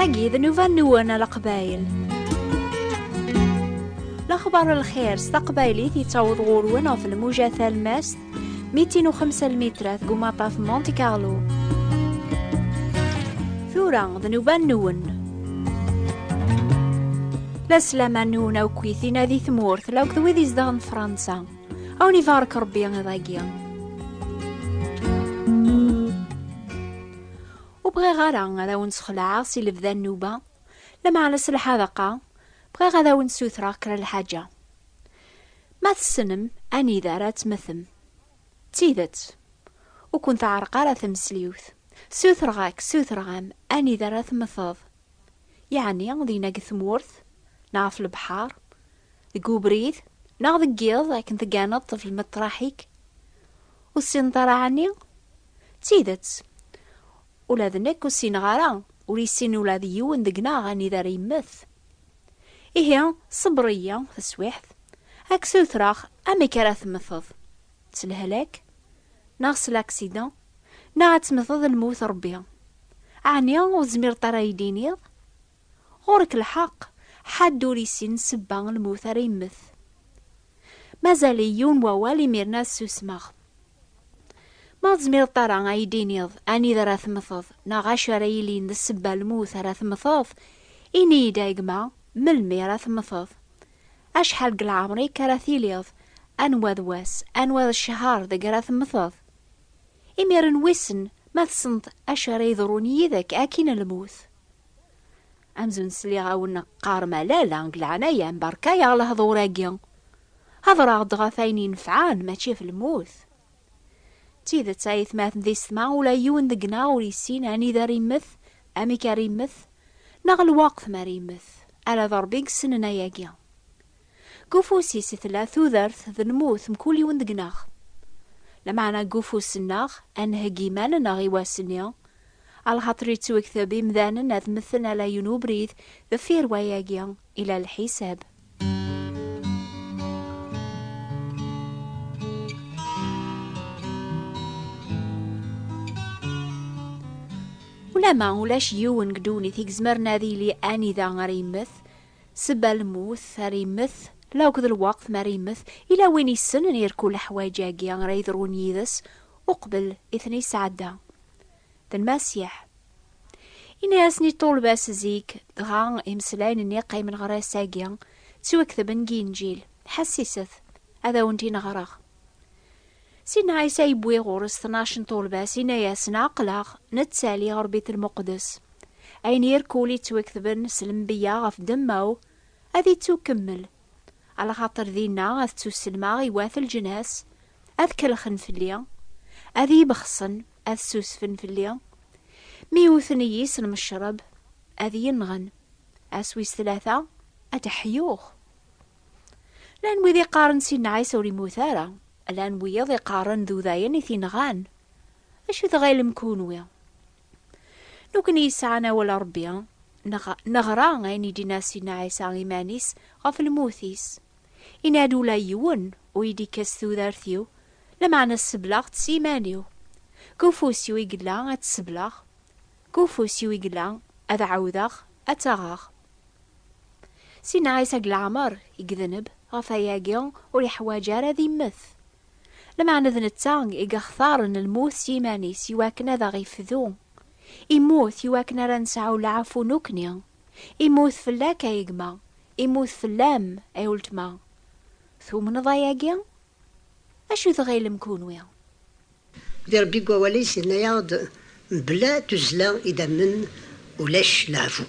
ثاقي ذنوفا نوانا القبايل. الأخبار الخير ستقبايلي تيتاوض غوروانا في الموجة ثالماس 205 المترات قماطة في مونتي كارلو. ثورا ذنوبا نون لا سلامة نونا وكويثينا ذي ثمورث لاوك ذوي ذي زدان فرنسا أو نفارك ربي غضاقيا. وبغي غارا غدا ونسخلع سي لبدا النوبة لما على الحذقة بغي غدا ونسوثرا كرا الحاجة ما تسنم أني ذارا تمثم تيذت وكنت عرقارة تمسليوث سوثرغاك سوثرغام أني ذارا تمثض يعني ذينا قثمورث نعرف البحار ذقو بريد ناغ ذقيض لكن ثقانا الطفل مطراحيك والسنطرة عني تيذت ولا ذنك والسين غارا وليسين ولا ذيون ذقنا غاني ذا ريمث إيه صبرية تسويحث هاك سوثراخ أمي كرا تمثض تسلهلاك ناغس لاكسيدان ناغ تمثض الموت ربيا عني وزمير طرا يدينيض غورك الحق حد وليسين سبا الموت ريمث مازال يون ووالي ميرنا سوسماغ ما زمير طرا غايدينيض اني ذا راثمثض ناغاش رايلين ذا السبا الموت راثمثض اني دايقما ملمي راثمثض اشحال قل عمري كراثيليض انواذ واس انواذ الشهر ذا راثمثض امير نوسن ما تصنت اشري ذروني ذاك اكين الموت امزون سليغا ونقار مالالا نقلعنايا مباركايا على هذوراقيا هضرا غدغاثاين ينفعان ماشي في الموت تيذا تايث ماثن ذي سما ولا يون ذقنا وريسين اني ذا ريمث امي كريمث نغل وقت ما ريمث على ضربيك سننا ياقيا قوفوسي ثلاث ذرث ذنموث مكل يون ذقناغ لمعنا قوفوس الناغ انها قيمان ناغي واسنيا على خاطري توكثبي مذانا نذمثن على ينوبريث ذفير وياقيا الى الحساب ولا ما ولاش يون قدوني ثيك زمرنا ذي لي اني ذا غريمث سبا الموث ريمث لا وكذا الوقت ما ريمث الى وين يسن يركو الحوايجاكيا غريذرون يذس وقبل اثني سعدا ذا المسيح إنا ياسني طول باس زيك دغا امسلاين اني قايم غراساكيا تسوى كذب نجيل حسيسث هذا وانتي نغراغ سينا عيسى يبوي غورس 12 طولبا سينا ياسنا عقلاغ نتسالي غربيت المقدس أين يركولي توكذبن سلم بيا غف دماو أذي توكمل على خاطر ذينا غاث توسلما غيواث الجناس أذ كلخن في الليا أذي بخصن أذ سوسفن في الليا ميوثني يسلم الشرب أذي ينغن أسويس 3 أتحيوخ لأن وذي قارن سينا عيسى وريموثارا الآن ويضي قارن ذو ذاين ثينغان أشو ذغايل مكونويا نوكني يسعنا ولا ربيا نغرا غيني ديناسينا عيسى غيمانيس غف الموثيس إنادو لا يون ويدي كاستو ذارثيو لمعنى السبلاغ تسيمانيو كوفوسيو يقلا أتسبلاغ كوفوسيو يقلا أذ عوذاغ أتغاغ سينا عيسى قلعمر يقذنب غفاياقيا ولحواجار ذي مث لما نذن التانغ إيقا خثارن الموت سيماني سيواكنا ذا غيفذو إموت يواكنا رنسعو لعفو نوكنيا إموت فلاكا يقما إموت فلام أيولتما ثم نضاياقيا أشو ذغيل مكونويا دي ربي قوالي سينا ياض بلا تزلا إذا من ولاش لعفو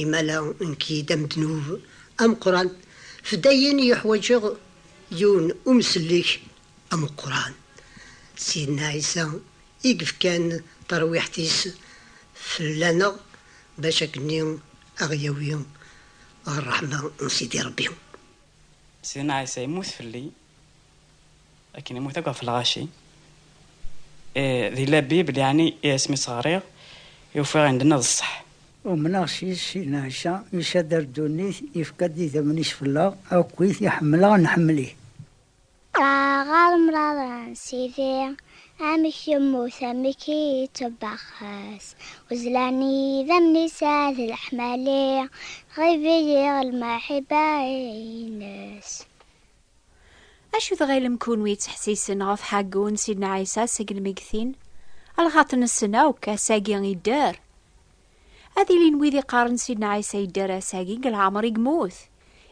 إما لا انكي دم دنوب أم قران فداين يحوجغ يون أمسلك أم قران سيدنا عيسى يقف كان ترويحتيس فلانا باش كني أغيويهم الرحمة نسيدي ربيهم سيدنا عيسى يموت في اللي لكن يموت أقوى في الغاشي ذي لابيب يعني اسمي صغير يوفي عندنا الصح ومناغشي سيدنا عيسى يسادر دوني يفقد إذا منيش في الله أو كويث يحملها نحمليه غال تمرض سيدي عمك يموت عمك يتبخس وزلاني ذمني ساد الحمالي غيبي المحبة ينس. أشو ذغيل مكون ويتحسيسن غف حقون سيدنا عيسى ساقل ميقثين الغاطن السنة وكا ساقين يدار هذي لين ويدي قارن سيدنا عيسى يدار ساقين العمر يقموث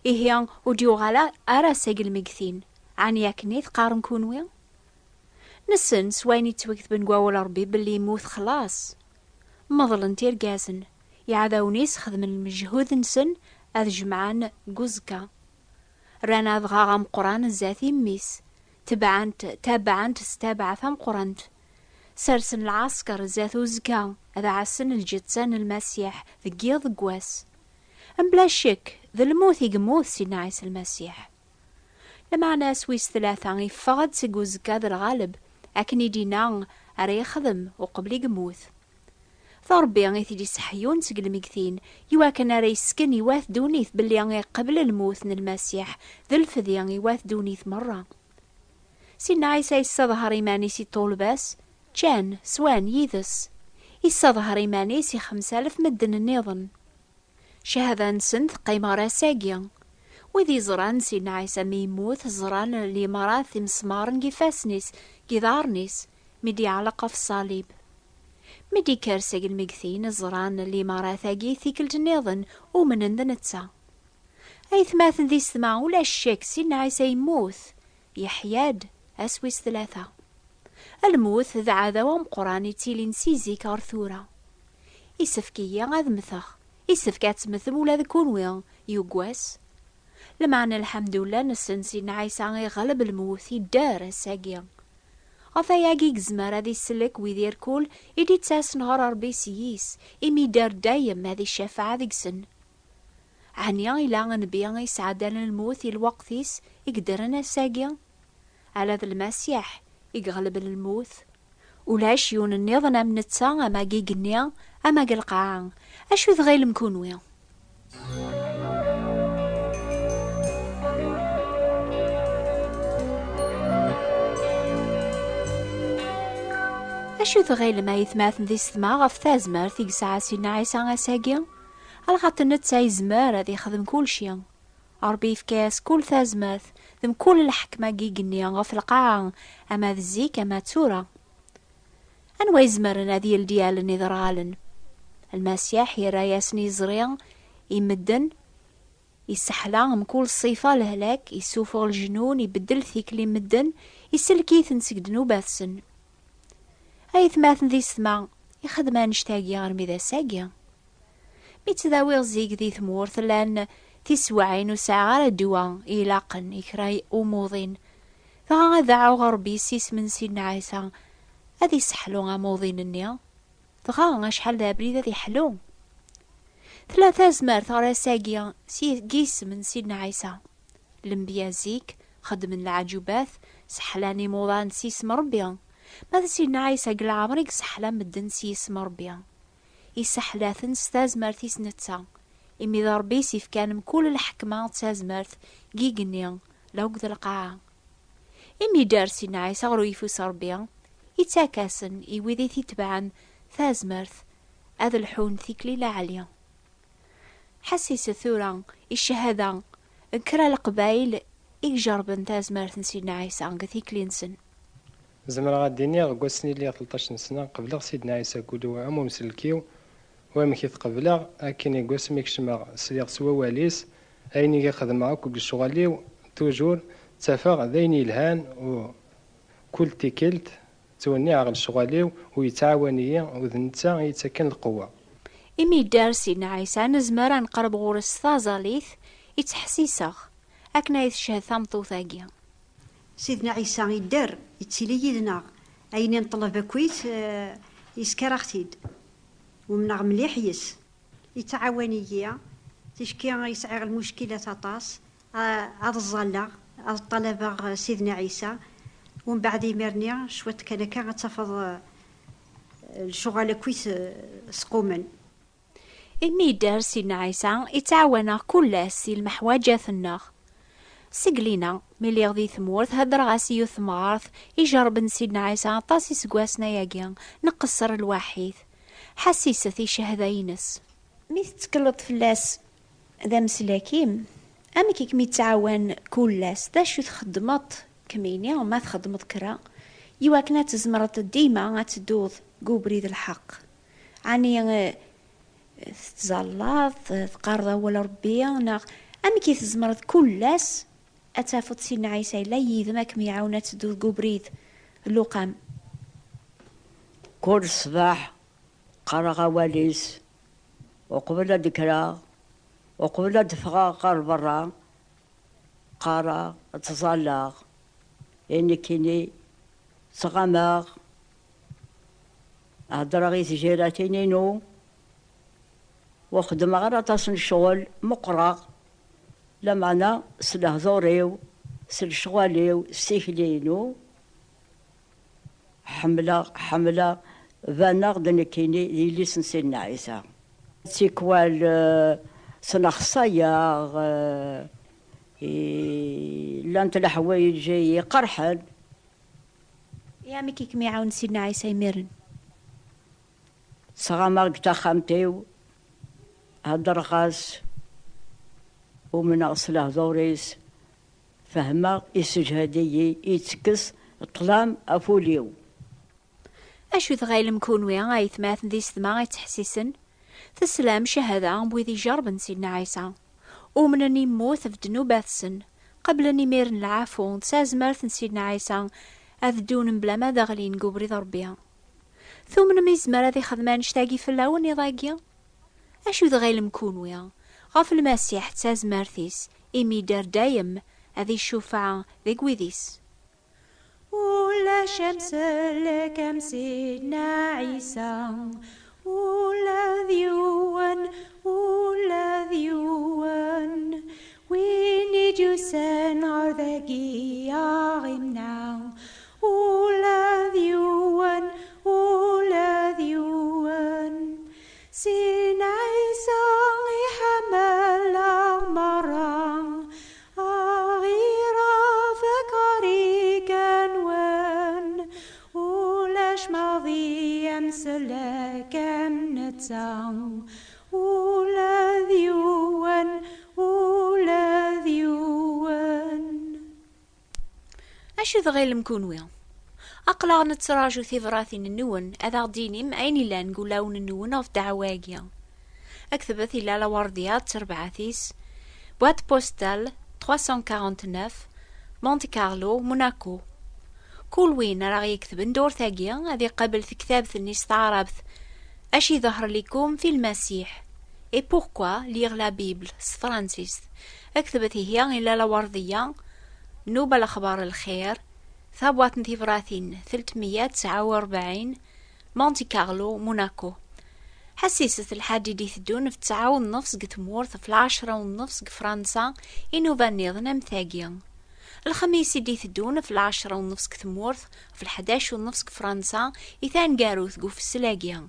إيهيان وديو غالا أرا ساقل ميقثين عن ياكنيث قارن كونويا نسن سويني توكثبن قواول ربي باللي يموت خلاص مظلن تيرقاسن يعذاونيس خدم المجهود نسن أذ جمعان قزكا رانا ضغا غام قران الزاثي ميس تابعان تستابع ثم قرانت سرسن العسكر الزاثو زكا هذا عسن الجتسان المسيح ذقيا ذقواس ام بلا شك ذا الموت يقموث سيدنا عيسى المسيح لما ناس ويس ثلاثة يفقد سيقو زكا ذا الغالب أكن يدينا أري يخدم وقبل يقموث ضربي غيثي سحيون سقل ميكثين يواكن أري سكن يواث دونيث باللي قبل الموت المسيح ذا الفذي يواث دونيث مرة سيدنا عيسى يستظهر إيمانيسي طول باس كان سوان يذس يستظهر إيمانيسي 5000 مدن النظن شهادة نسنث قيمة راساقيا وذي زران سيدنا عيسى ميموت زران اللي مراث مسمارن كيفاسنيس كيدارنيس مدي علقة في الصليب مدي كارساق المقثين الزران اللي مراثاقي ثيكلت النظن ومن اندنتسا أي ثماثن ذي سمع ولا الشك سيدنا عيسى يموت يحياد أسويس 3 الموت ذا عذاوم قراني تيلين سيزي كارثورة يسفكيا غاذ مثخ يسفكات مثم ولا ذكون ويا يوقواس لمعنى الحمد لله نسن سيدنا عيسى يغلب الموت يدار الساقيا غفا ياقيق زمار هذي السلك ويدير كل يدي تساس نهار ربي سييس إمي دار دايم هذي الشفاعة ذيك سن عنيا إلا نبيا يسعدان الموت الوقتيس يقدرنا الساقيا على ذا المسيح يغلب الموت ولاش يون النظن من التسان أما قيقنيا أما قلقاعا أشو ذغيل مكونويا أشو ذغيل ما يثماثن ذي السما غف ثازمار ثيق ساعة سيدنا عيسى غاساقيا الغاطن نتساي زمار هذي يخدم كل شي ربي في كاس كل ثازمات ذم كل الحكمة قيقنيا غف القاعة أما ذزيك أما تورا أنوا يزمرن هذي الديال النذرالن المسيح يراياسني زريا يمدن يسحلان كل صفة لهلاك يسوفغ الجنون يبدل ثيكلي مدن يسلكيث نسقدنو باثسن هاي ثماثن ذي سما يخدمان نشتاقيا غرمي ذا ساقيا ميتذاويغ زيق ذي ثمورث لان تسوعين وساعة غير الدوا إلاقن يكراي أموضين فغا ذاعو غربي سيس من سيدنا عيسى هذي سحلو غاموضين النيا فغا شحال ذا بريد هذي حلو 3 زمار ثغرا ساقيا قيس من سيدنا عيسى الانبياء زيك خدم العجوبات سحلاني موضان سيس مربيا ماذا سيدنا عيسى قل عمرك سحلان مدن سيس مربيا يسحلاثن 6 زمار ثيس نتسا إمي ذا ربي سيف كان مكل الحكمة تازمرث قيقنيا لو قد القاعة إمي دار سيدنا عيسى غرو يفوس ربيا يتاكاسن يوذي تبعا ثازمرث هذا الحون ثيكلي لا عليا حسيس ثورا الشهادة انكرا القبايل إيجاربن ثازمرث سيدنا عيسى انك ثيكلي نسن زمرا غاديني غقوسني لي 13 سنة قبل سيدنا عيسى قولوا عمو مسلكيو ومكيث قبله أكين يقوس ميكشما سيغ سوا واليس أيني يخدم معاك بالشغالي توجور تفاق ذيني الهان وكل تيكلت توني على الشغالي ويتعاوني وذنتا يتسكن القوة إمي دار سيدنا عيسى نزمر نقرب غورس ثازاليث يتحسيساخ أكنا يتشهد ثامطو ثاقيا سيدنا عيسى يدار يتسيلي يدنا أين نطلب كويس يسكراختيد ومن مليح يس يتعاونية تشكي يسعر المشكلة تطاس هذا الظلة هذا الطلبة سيدنا عيسى ومن بعد يمرني شوية كان تفض الشغل كويس سقومن إمي دار سيدنا عيسى يتعاون كل سي المحواجات الناخ سقلينا ملي غدي ثمورث هدر غاسيو ثمارث يجرب سيدنا عيسى عطاس يسقواسنا ياقيا نقصر الوحيد حسيسة شهدينس مي تتكلط فلاس ذا مسلاكيم أمي كيك مي تعاون كلاس دا شو تخدمت كميني وما تخدمت كرا يواكنا تزمرت ديما تدوض قوبريد الحق عني تزلط تقارض ولا ربي أمي كي تزمرت كلاس أتافت سيدنا عيسى لا يذمك ميعاونة تدوض قوبريد اللقام كل صباح قرا غواليس وقبل ذكرى وقبل دفغا قار برا قارا تزلاغ يعني كيني صغاماغ هدرغي تجيراتينينو وخدم غير تصن الشغل مقرا لا معنى سلهزوريو سلشغاليو سيكلينو حملة فاناغ دنكيني اللي سنسينا عيسى تيكوال سنخصايا لانت الحوايج جاي قرحل يا ميكي كمي عاون سيدنا عيسى يمرن صغاماغ تا خامتيو هدر غاس ومن أصله زوريس فهما يسجهدي يتكس طلام أفوليو أشو ذغايل مكونويا غايثماث ذي ثما غايتحسيسن تسلام شهادة بوذي جربن سيدنا عيسى ومن أني موت في دنوبات سن قبل أني ميرن العافون تسازمرث سيدنا عيسى أذدون بلا ما داغلين قبري ضربيا ثم ميزمر ذي خدمان شتاقي في اللون يضاقيا أشو ذغايل مكونويا غاف المسيح تسازمرثيس إمي دار دايم أذي الشفعة ذي قويذيس ولا شمس لكم سيدنا عيسى ولا ذيوان وين جوسن عرذاقي غمنا ولا ذيوان سيدنا عيسى حمل مرام غير فكري كنوان ولاش ماضي امسلك امنتاو ولا ذيوان أشو ذغيل مكونويا أقلع نتراجو ثيفراثين النون أذا دينيم أيني لا نقولاون النون في دعواقيا أكتبت إلا لورديات تربعاثيس بوات بوستال 349 مونتي كارلو موناكو كل وين راه يكتب ندور ثاقيا هذه قبل في كتاب ثني استعربت أشي ظهر لكم في المسيح إي بوركوا ليغ لا بيبل فرانسيس أكتبت هي إلا لوردية نوبة الأخبار الخير ثابوات نتيفراثين 349 مونتي كارلو موناكو حسيسة الحادي دي ثدون في 9:30 قتمورث في 10:30 فرنسا إنو فانيضنا مثاقيا الخميس دي ثدون في 10:30 قتمورث في 11:30 فرنسا إثان قاروث قوف السلاقيا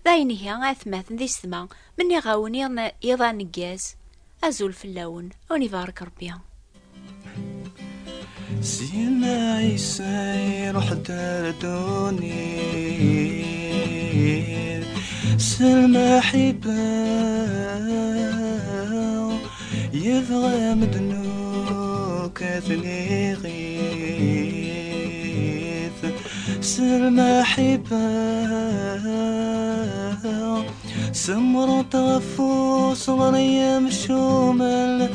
ذايني هي غاثماث ذي السما من يغاوني يضا نقاز أزول في اللون ونفارك ربيا سيدنا عيسى يروح دردوني سلمى حباو يبغى مدنوك ثني غيث سلمى حباو سمر طغفو صغرية مشومل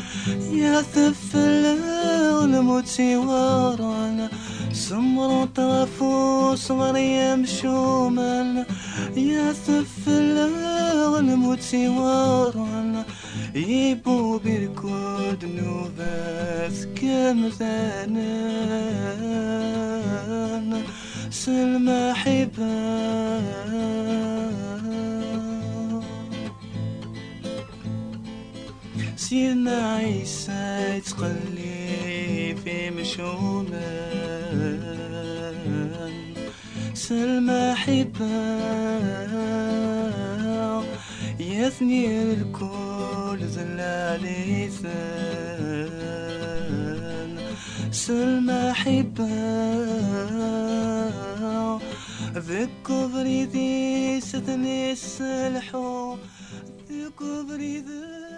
يثف الموت سوارانا سمر طغفو صغرية مشومل يثف الموت سوارانا يبو بركود نوباث كمثانا سلمى حباو سيدنا عيسى يتقلي في مشومان سلمى حباو يثني الكل ذلالي ثان المحبة ذك بريدي ستني السلحو ذك بريدي